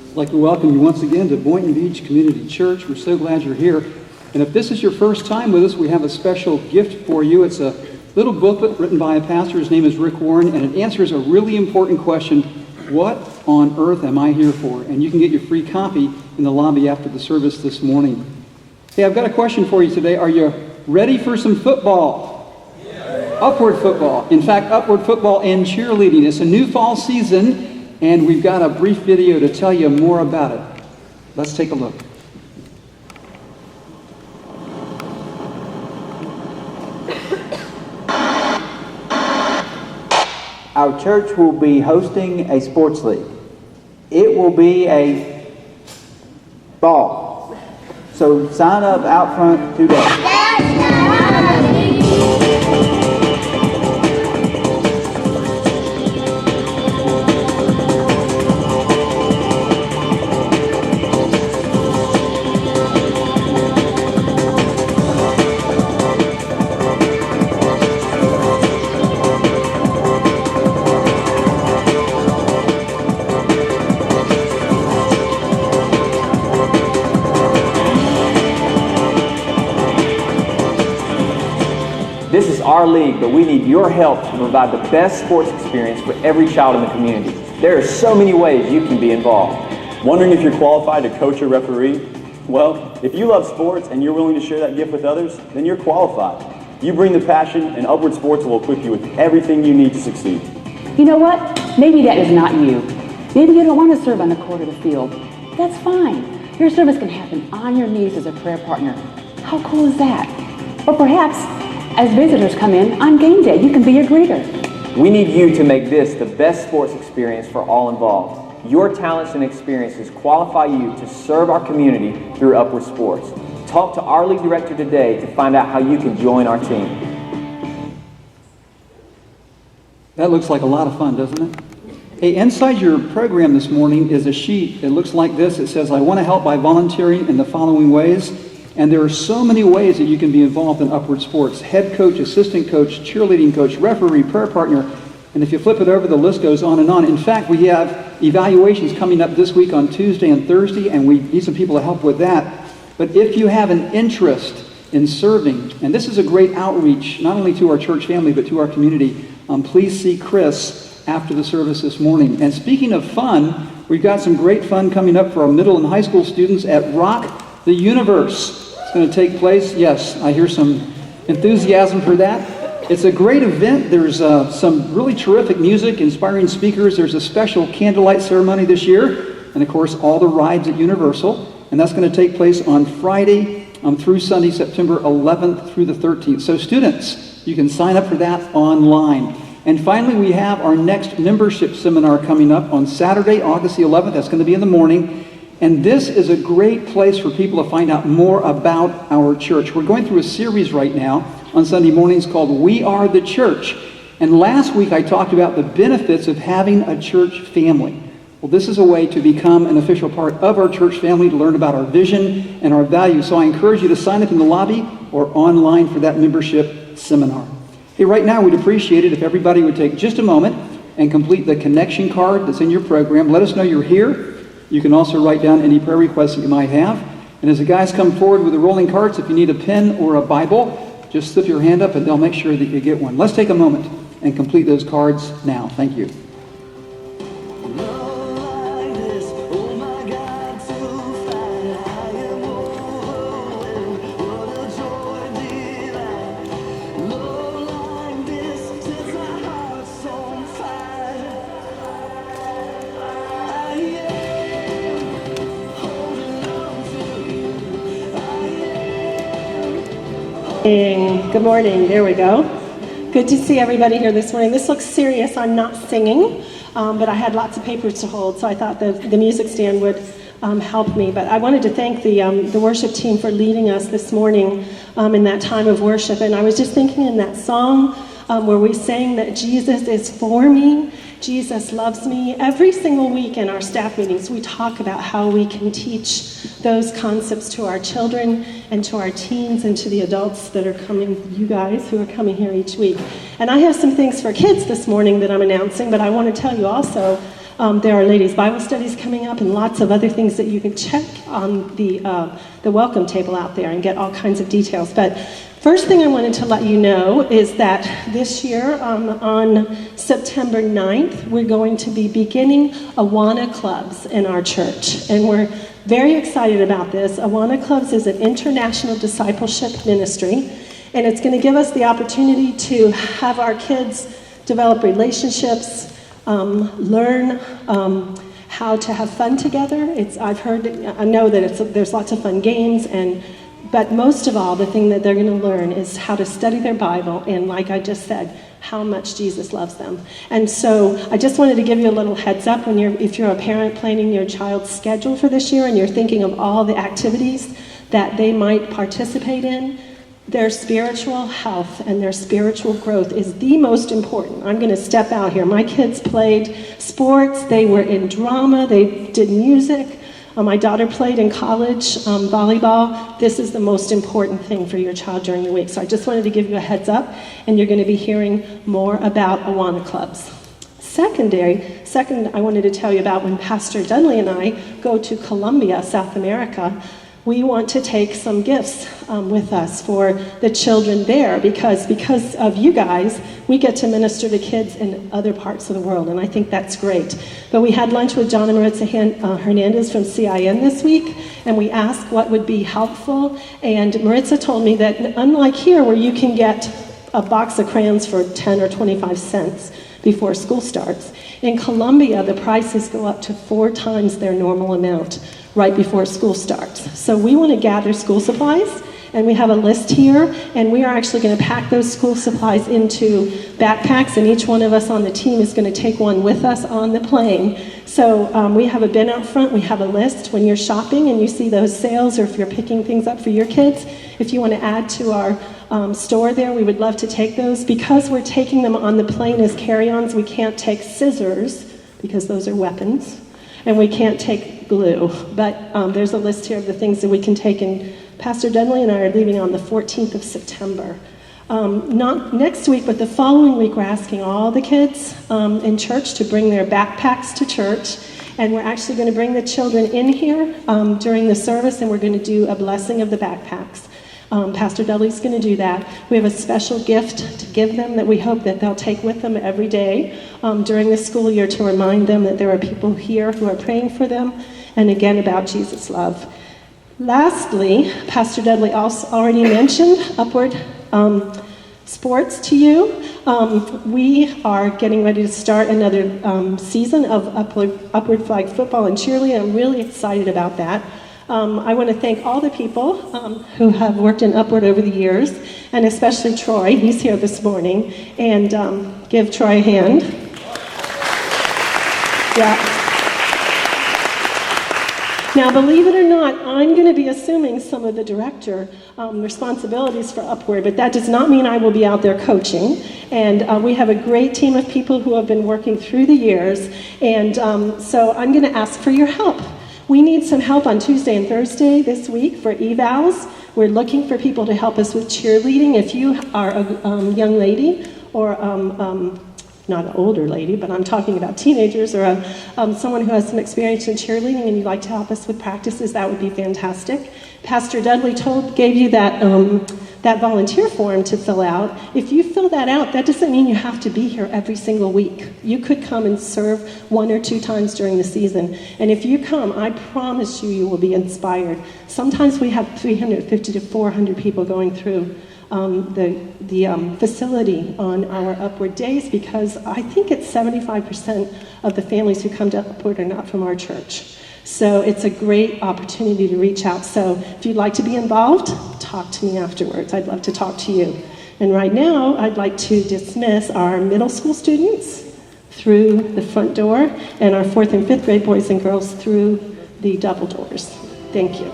I'd like to welcome you once again to Boynton Beach Community Church. We're so glad you're here. And if this is your first time with us, we have a special gift for you. It's a little booklet written by a pastor. His name is Rick Warren, and it answers a really important question: what on earth am I here for? And you can get your free copy in the lobby after the service this morning. Hey, I've got a question for you today. Are you ready for some football? Yeah. Upward football. In fact, upward football and cheerleading. It's a new fall season, and we've got a brief video to tell you more about it. Let's take a look. Our church will be hosting a sports league. It will be a ball. So sign up out front today. This is our league, but we need your help to provide the best sports experience for every child in the community. There are so many ways you can be involved. Wondering if you're qualified to coach or referee? Well, if you love sports and you're willing to share that gift with others, then you're qualified. You bring the passion, and Upward Sports will equip you with everything you need to succeed. You know what? Maybe that is not you. Maybe you don't want to serve on the court or the field. That's fine. Your service can happen on your knees as a prayer partner. How cool is that? Or perhaps, as visitors come in on game day, you can be a greeter. We need you to make this the best sports experience for all involved. Your talents and experiences qualify you to serve our community through Upward Sports. Talk to our league director today to find out how you can join our team. That looks like a lot of fun, doesn't it? Hey, inside your program this morning is a sheet. It looks like this. It says, I want to help by volunteering in the following ways. And there are so many ways that you can be involved in Upward Sports: head coach, assistant coach, cheerleading coach, referee, prayer partner. And if you flip it over, the list goes on and on. In fact, we have evaluations coming up this week on Tuesday and Thursday, and we need some people to help with that. But if you have an interest in serving, and this is a great outreach, not only to our church family, but to our community, please see Chris after the service this morning. And speaking of fun, we've got some great fun coming up for our middle and high school students at Rock the Universe. It's going to take place. Yes, I hear some enthusiasm for that. It's a great event. There's some really terrific music, inspiring speakers. There's a special candlelight ceremony this year. And of course, all the rides at Universal. And that's going to take place on Friday through Sunday, September 11th through the 13th. So students, you can sign up for that online. And finally, we have our next membership seminar coming up on Saturday, August the 11th. That's going to be in the morning. And this is a great place for people to find out more about our church. We're going through a series right now on Sunday mornings called We Are the Church. And last week I talked about the benefits of having a church family. Well, this is a way to become an official part of our church family, to learn about our vision and our values. So I encourage you to sign up in the lobby or online for that membership seminar. Hey, right now we'd appreciate it if everybody would take just a moment and complete the connection card that's in your program. Let us know you're here. You can also write down any prayer requests that you might have. And as the guys come forward with the rolling carts, if you need a pen or a Bible, just slip your hand up and they'll make sure that you get one. Let's take a moment and complete those cards now. Thank you. Good morning. There we go. Good to see everybody here this morning. This looks serious. I'm not singing, but I had lots of papers to hold, so I thought the music stand would help me. But I wanted to thank the worship team for leading us this morning in that time of worship. And I was just thinking in that song where we sang that Jesus is for me, Jesus loves me. Every single week in our staff meetings, we talk about how we can teach those concepts to our children and to our teens and to the adults that are coming, you guys who are coming here each week. And I have some things for kids this morning that I'm announcing, but I want to tell you also There are ladies' Bible studies coming up and lots of other things that you can check on the welcome table out there and get all kinds of details. But first thing I wanted to let you know is that this year, on September 9th, we're going to be beginning Awana Clubs in our church. And we're very excited about this. Awana Clubs is an international discipleship ministry, and it's going to give us the opportunity to have our kids develop relationships, learn how to have fun together. I know that there's lots of fun games, but most of all, the thing that they're going to learn is how to study their Bible, and like I just said, how much Jesus loves them. And so I just wanted to give you a little heads up if you're a parent planning your child's schedule for this year and you're thinking of all the activities that they might participate in. Their spiritual health and their spiritual growth is the most important. I'm going to step out here. My kids played sports, they were in drama, they did music. My daughter played in college volleyball. This is the most important thing for your child during the week. So I just wanted to give you a heads up, and you're going to be hearing more about Awana Clubs. Second, I wanted to tell you about when Pastor Dudley and I go to Colombia, South America. We want to take some gifts with us for the children there because of you guys, we get to minister to kids in other parts of the world, and I think that's great. But we had lunch with John and Maritza Hernandez from CIN this week, and we asked what would be helpful, and Maritza told me that unlike here where you can get a box of crayons for 10 or 25 cents before school starts, in Colombia the prices go up to 4 times their normal amount right before school starts. So we want to gather school supplies, and we have a list here, and we are actually going to pack those school supplies into backpacks, and each one of us on the team is going to take one with us on the plane. So we have a bin out front, we have a list. When you're shopping and you see those sales, or if you're picking things up for your kids, if you want to add to our store there, we would love to take those. Because we're taking them on the plane as carry-ons, we can't take scissors, because those are weapons, and we can't take glue. But there's a list here of the things that we can take, and Pastor Dudley and I are leaving on the 14th of September. Not next week, but the following week, we're asking all the kids in church to bring their backpacks to church, and we're actually going to bring the children in here during the service, and we're going to do a blessing of the backpacks. Pastor Dudley's going to do that. We have a special gift to give them that we hope that they'll take with them every day during the school year to remind them that there are people here who are praying for them, and again about Jesus' love. Lastly, Pastor Dudley also already mentioned Upward Sports to you. We are getting ready to start another season of Upward Flag Football and Cheerleading. I'm really excited about that. I want to thank all the people who have worked in Upward over the years, and especially Troy. He's here this morning, and give Troy a hand. Yeah. Now, believe it or not, I'm going to be assuming some of the director responsibilities for Upward, but that does not mean I will be out there coaching. And we have a great team of people who have been working through the years, and so I'm going to ask for your help. We need some help on Tuesday and Thursday this week for evals. We're looking for people to help us with cheerleading. If you are a young lady, or not an older lady, but I'm talking about teenagers, or someone who has some experience in cheerleading and you'd like to help us with practices, that would be fantastic. Pastor Dudley gave you that volunteer form to fill out. If you fill that out, that doesn't mean you have to be here every single week. You could come and serve 1 or 2 times during the season. And if you come, I promise you, you will be inspired. Sometimes we have 350 to 400 people going through the facility on our Upward days, because I think it's 75% of the families who come to Upward are not from our church. So it's a great opportunity to reach out. So if you'd like to be involved, talk to me afterwards. I'd love to talk to you. And right now, I'd like to dismiss our middle school students through the front door and our 4th and 5th grade boys and girls through the double doors. Thank you.